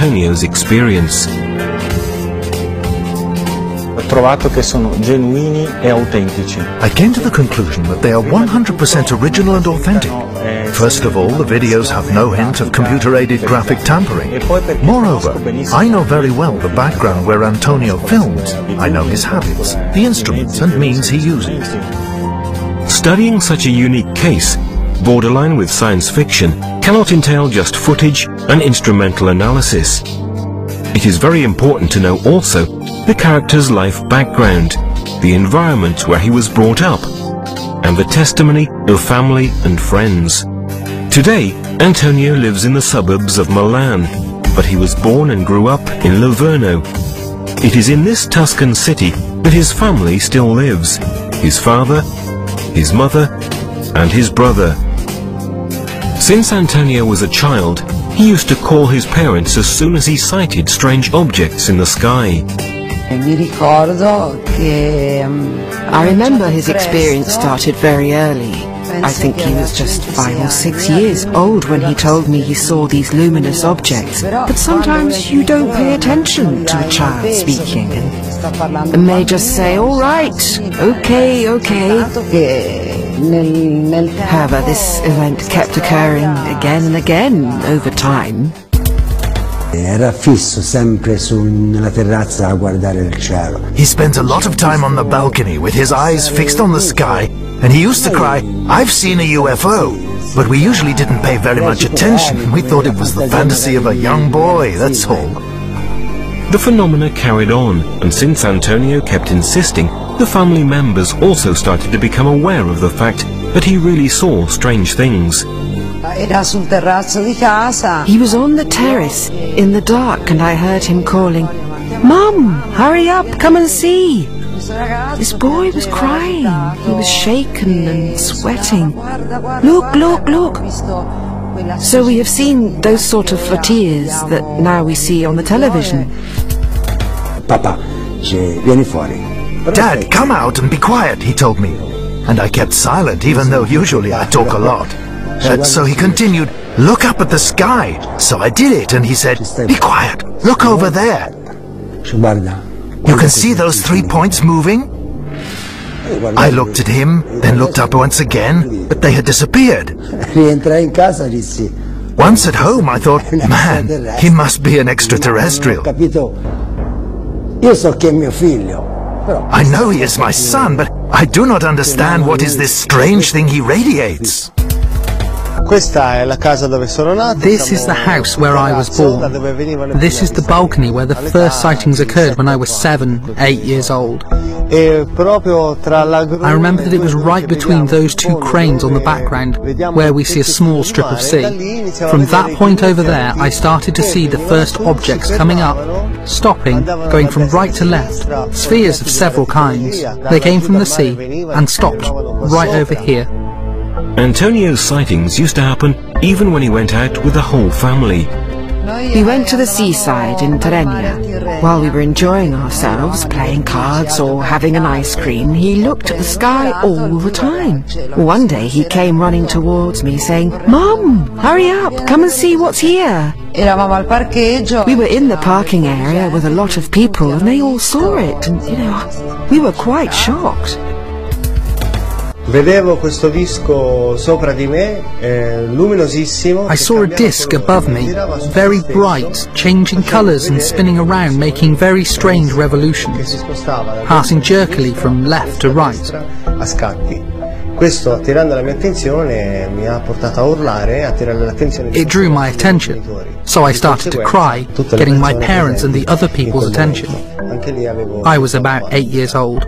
Antonio's experience. I came to the conclusion that they are 100% original and authentic. First of all, the videos have no hint of computer-aided graphic tampering. Moreover, I know very well the background where Antonio filmed. I know his habits, the instruments and means he uses. Studying such a unique case, borderline with science fiction, cannot entail just footage and instrumental analysis. It is very important to know also the character's life background, the environment where he was brought up, and the testimony of family and friends. Today, Antonio lives in the suburbs of Milan, but he was born and grew up in Livorno. It is in this Tuscan city that his family still lives, his father, his mother, and his brother. Since Antonio was a child, he used to call his parents as soon as he sighted strange objects in the sky. I remember his experience started very early. I think he was just 5 or 6 years old when he told me he saw these luminous objects. But sometimes you don't pay attention to a child speaking and may just say, "All right, okay, okay." However, this event kept occurring again and again over time. He spent a lot of time on the balcony with his eyes fixed on the sky, and he used to cry, "I've seen a UFO." But we usually didn't pay very much attention. We thought it was the fantasy of a young boy, that's all. The phenomena carried on, and since Antonio kept insisting, the family members also started to become aware of the fact that he really saw strange things. He was on the terrace in the dark and I heard him calling, "Mum, hurry up, come and see." This boy was crying. He was shaken and sweating. "Look, look, look." So we have seen those sort of flottilles that now we see on the television. "Dad, come out and be quiet," he told me. And I kept silent, even though usually I talk a lot. So he continued, "Look up at the sky." So I did it, and he said, "Be quiet, look over there. You can see those 3 points moving?" I looked at him, then looked up once again, but they had disappeared. Once at home I thought, man, he must be an extraterrestrial. I know he is my son, but I do not understand what is this strange thing he radiates. This is the house where I was born. This is the balcony where the first sightings occurred when I was 7, 8 years old. I remember that it was right between those two cranes on the background where we see a small strip of sea. From that point over there I started to see the first objects coming up, stopping, going from right to left, spheres of several kinds. They came from the sea and stopped right over here. Antonio's sightings used to happen even when he went out with the whole family. We went to the seaside in Tirrenia. While we were enjoying ourselves, playing cards or having an ice cream, he looked at the sky all the time. One day he came running towards me saying, "Mum, hurry up, come and see what's here." We were in the parking area with a lot of people and they all saw it, and we were quite shocked. I saw a disc above me, very bright, changing colours and spinning around, making very strange revolutions, passing jerkily from left to right. It drew my attention, so I started to cry, getting my parents and the other people's attention. I was about 8 years old.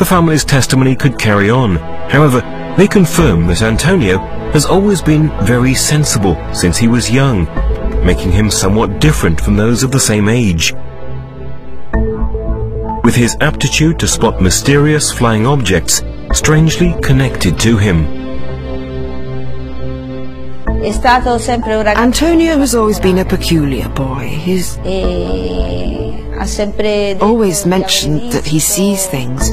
The family's testimony could carry on. However, they confirm that Antonio has always been very sensible since he was young, making him somewhat different from those of the same age. With his aptitude to spot mysterious flying objects strangely connected to him. Antonio has always been a peculiar boy. He's always mentioned that he sees things.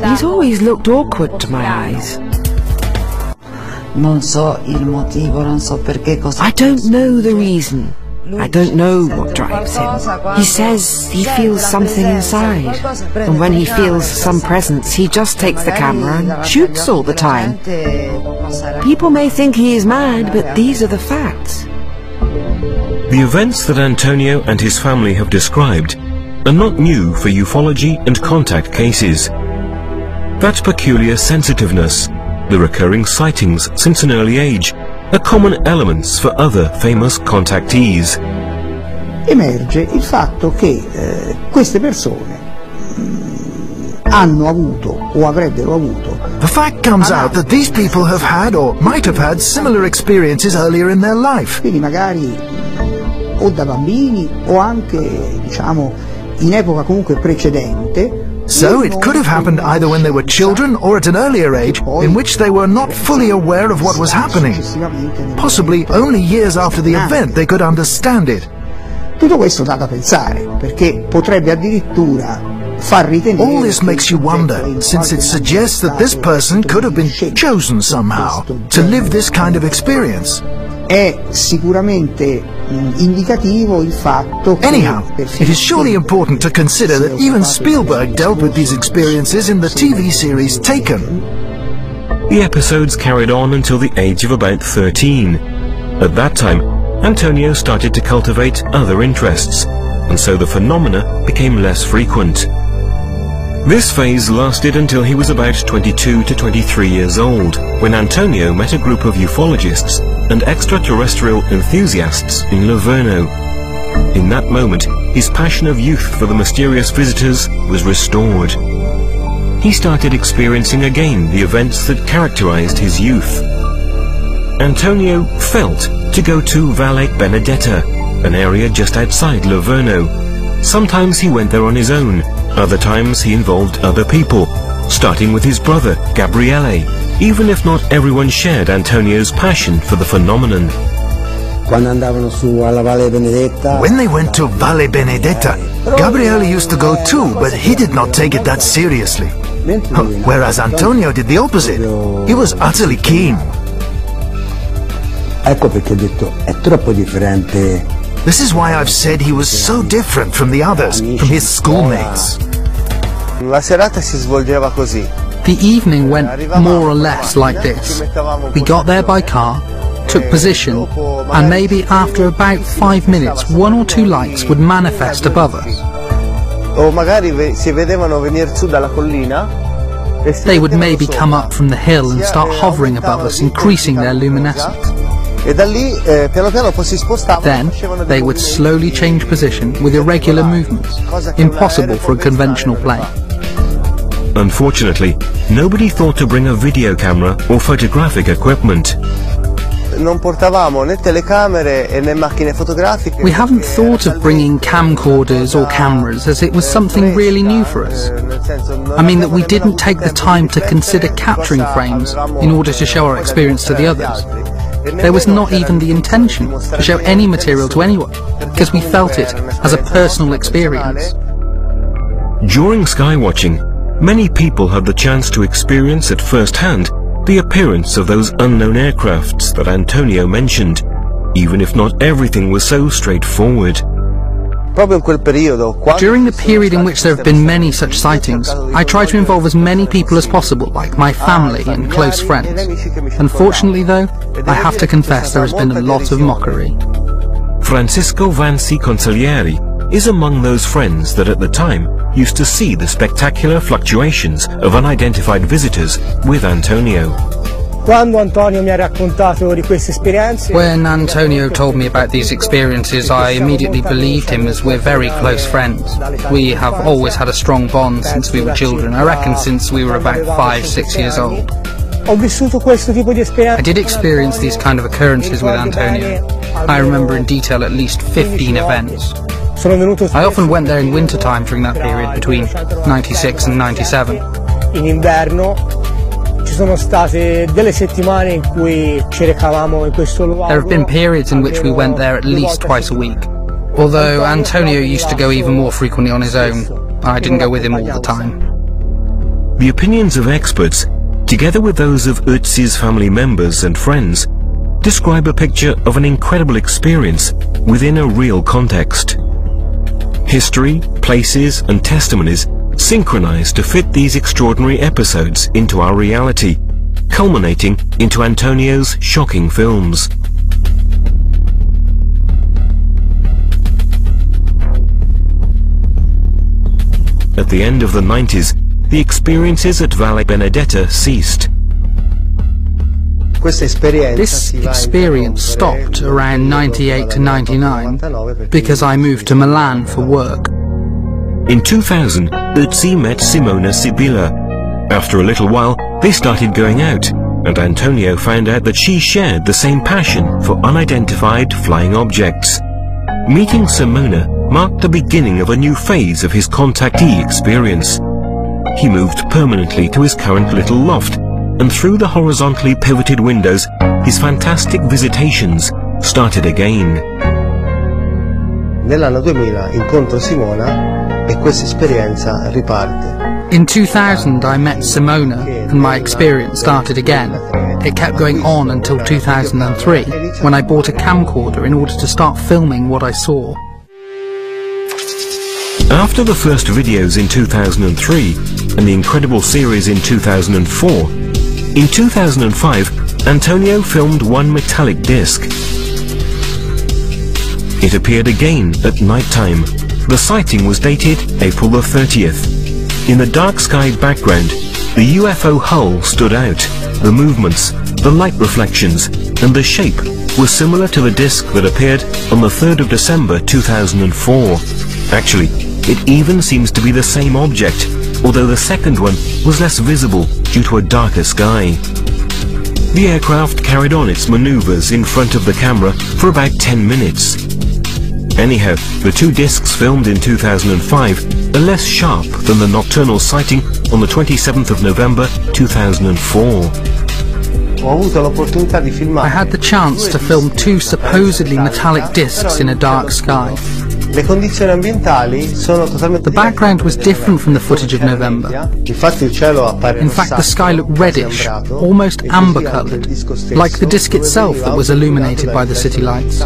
He's always looked awkward to my eyes. I don't know the reason. I don't know what drives him. He says he feels something inside, and when he feels some presence, he just takes the camera and shoots all the time. People may think he is mad, but these are the facts. The events that Antonio and his family have described are not new for ufology and contact cases. That peculiar sensitiveness, the recurring sightings since an early age, are common elements for other famous contactees. Emerge il fatto che queste persone hanno avuto o avrebbero avuto. The fact comes out that these people have had or might have had similar experiences earlier in their life. Quindi magari o da bambini o anche, diciamo, in epoca comunque precedente. So it could have happened either when they were children or at an earlier age in which they were not fully aware of what was happening. Possibly only years after the event they could understand it. Tutto questo dà da pensare, perché potrebbe addirittura far ritenere. All this makes you wonder, since it suggests that this person could have been chosen somehow to live this kind of experience. È sicuramente indicativo il fatto che Anyhow, it is surely important to consider that even Spielberg dealt with these experiences in the TV series Taken. The episodes carried on until the age of about 13. At that time, Antonio started to cultivate other interests, and so the phenomena became less frequent. This phase lasted until he was about 22 to 23 years old, when Antonio met a group of ufologists and extraterrestrial enthusiasts in Livorno. In that moment, his passion of youth for the mysterious visitors was restored. He started experiencing again the events that characterized his youth. Antonio felt to go to Valle Benedetta, an area just outside Livorno. Sometimes he went there on his own, other times he involved other people, starting with his brother, Gabriele, even if not everyone shared Antonio's passion for the phenomenon. When they went to Valle Benedetta, Gabriele used to go too, but he did not take it that seriously. Whereas Antonio did the opposite. He was utterly keen. Ecco perché ho detto, è troppo differente. This is why I've said he was so different from the others, from his schoolmates. La serata si svolgeva così. The evening went more or less like this. We got there by car, took position, and maybe after about 5 minutes, 1 or 2 lights would manifest above us. O magari si vedevano venire su dalla collina. They would maybe come up from the hill and start hovering above us, increasing their luminescence. Then, they would slowly change position with irregular movements, impossible for a conventional plane. Unfortunately, nobody thought to bring a video camera or photographic equipment. Non portavamo né telecamere né macchine fotografiche. We haven't thought of bringing camcorders or cameras, as it was something really new for us. I mean that we didn't take the time to consider capturing frames in order to show our experience to the others. There was not even the intention to show any material to anyone, because we felt it as a personal experience. During skywatching, many people had the chance to experience at first hand the appearance of those unknown aircrafts that Antonio mentioned, even if not everything was so straightforward. During the period in which there have been many such sightings, I try to involve as many people as possible, like my family and close friends. Unfortunately though, I have to confess there has been a lot of mockery. Francisco Vanci Consiglieri is among those friends that at the time used to see the spectacular fluctuations of unidentified visitors with Antonio. When Antonio told me about these experiences, I immediately believed him, as we're very close friends. We have always had a strong bond since we were children, I reckon since we were about 5-6 years old. I did experience these kind of occurrences with Antonio. I remember in detail at least 15 events. I often went there in winter time during that period, between 96 and 97. There have been periods in which we went there at least twice a week. Although Antonio used to go even more frequently on his own, I didn't go with him all the time. The opinions of experts, together with those of Ötzi's family members and friends, describe a picture of an incredible experience within a real context. History, places, and testimonies synchronize to fit these extraordinary episodes into our reality, culminating into Antonio's shocking films. At the end of the 90s, the experiences at Valle Benedetta ceased. This experience stopped around 98 to 99 because I moved to Milan for work. In 2000, Ötzi met Simona Sibilla. After a little while, they started going out, and Antonio found out that she shared the same passion for unidentified flying objects. Meeting Simona marked the beginning of a new phase of his contactee experience. He moved permanently to his current little loft, and through the horizontally pivoted windows, his fantastic visitations started again. Nell'anno 2000 incontro Simona e questa esperienza riparte. In 2000 I met Simona and my experience started again. It kept going on until 2003 when I bought a camcorder in order to start filming what I saw. After the first videos in 2003 and the incredible series in 2004, in 2005 Antonio filmed one metallic disc. It appeared again at night time. The sighting was dated April the 30th. In the dark sky background, the UFO hull stood out. The movements, the light reflections, and the shape were similar to the disc that appeared on the 3rd of December 2004. Actually, it even seems to be the same object, although the second one was less visible due to a darker sky. The aircraft carried on its maneuvers in front of the camera for about 10 minutes. Anyhow, the two discs filmed in 2005 are less sharp than the nocturnal sighting on the 27th of November 2004. I had the chance to film two supposedly metallic discs in a dark sky. The background was different from the footage of November. In fact, the sky looked reddish, almost amber-coloured, like the disc itself that was illuminated by the city lights.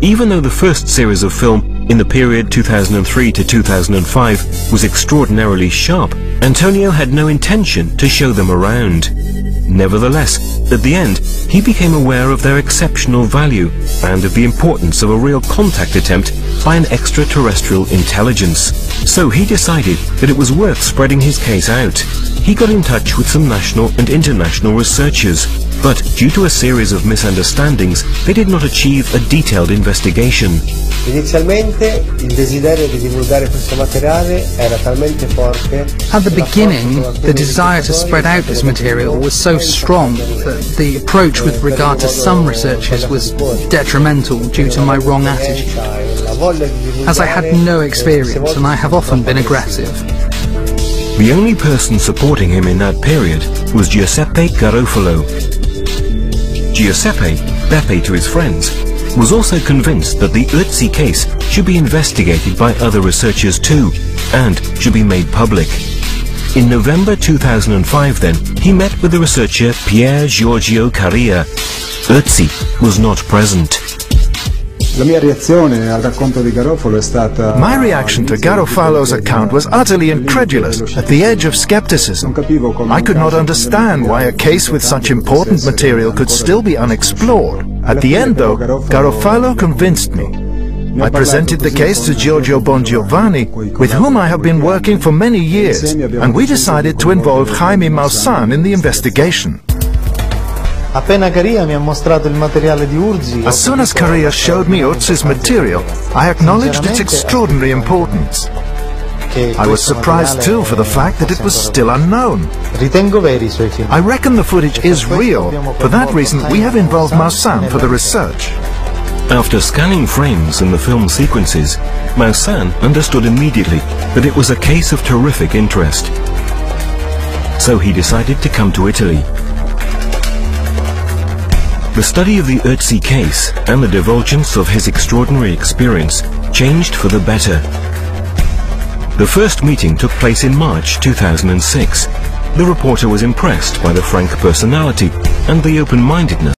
Even though the first series of film in the period 2003 to 2005 was extraordinarily sharp, Antonio had no intention to show them around. Nevertheless, at the end, he became aware of their exceptional value and of the importance of a real contact attempt by an extraterrestrial intelligence. So he decided that it was worth spreading his case out. He got in touch with some national and international researchers, but due to a series of misunderstandings, they did not achieve a detailed investigation. Inizialmente il desiderio di divulgare questo materiale era talmente forte. At the beginning, the desire to spread out this material was so strong that the approach with regard to some researchers was detrimental due to my wrong attitude, as I had no experience and I have often been aggressive. The only person supporting him in that period was Giuseppe Garofalo. Giuseppe, Beppe to his friends, was also convinced that the Ötzi case should be investigated by other researchers too, and should be made public. In November 2005 then, he met with the researcher Pier Giorgio Carria. Ötzi was not present. My reaction to Garofalo's account was utterly incredulous, at the edge of skepticism. I could not understand why a case with such important material could still be unexplored. At the end, though, Garofalo convinced me. I presented the case to Giorgio Bongiovanni, with whom I have been working for many years, and we decided to involve Jaime Maussan in the investigation. As soon as Carria showed me Ötzi's material, I acknowledged its extraordinary importance. I was surprised too for the fact that it was still unknown. I reckon the footage is real. For that reason, we have involved Maussan for the research. After scanning frames and the film sequences, Maussan understood immediately that it was a case of terrific interest. So he decided to come to Italy. The study of the Ötzi case and the divulgence of his extraordinary experience changed for the better. The first meeting took place in March 2006. The reporter was impressed by the frank personality and the open-mindedness